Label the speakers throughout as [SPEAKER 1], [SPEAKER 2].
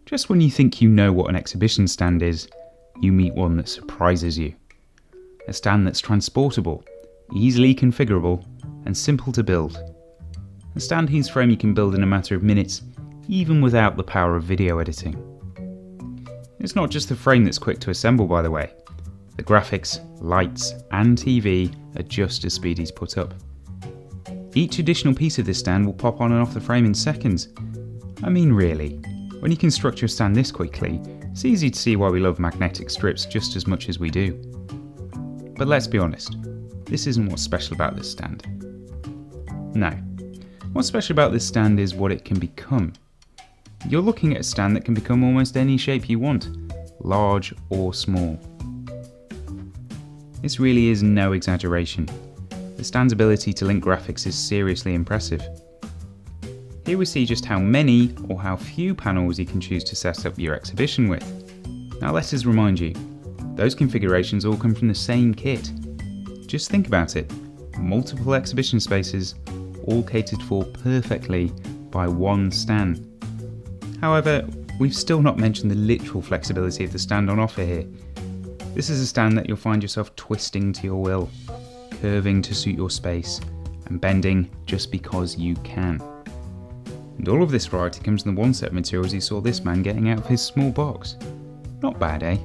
[SPEAKER 1] Just when you think you know what an exhibition stand is, you meet one that surprises you. A stand that's transportable, easily configurable, and simple to build. A stand whose frame you can build in a matter of minutes, even without the power of video editing. It's not just the frame that's quick to assemble, by the way. The graphics, lights, and TV are just as speedy to put up. Each additional piece of this stand will pop on and off the frame in seconds. I mean, really, when you can structure a stand this quickly, it's easy to see why we love magnetic strips just as much as we do. But let's be honest, this isn't what's special about this stand. No, what's special about this stand is what it can become. You're looking at a stand that can become almost any shape you want, large or small. This really is no exaggeration. The stand's ability to link graphics is seriously impressive. Here we see just how many or how few panels you can choose to set up your exhibition with. Now let us remind you, those configurations all come from the same kit. Just think about it, multiple exhibition spaces, all catered for perfectly by one stand. However, we've still not mentioned the literal flexibility of the stand on offer here. This is a stand that you'll find yourself twisting to your will, curving to suit your space, and bending just because you can. And all of this variety comes in the one set of materials you saw this man getting out of his small box. Not bad, eh?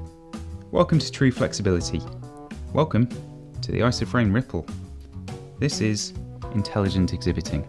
[SPEAKER 1] Welcome to true flexibility. Welcome to the ISOFrame Ripple. This is intelligent exhibiting.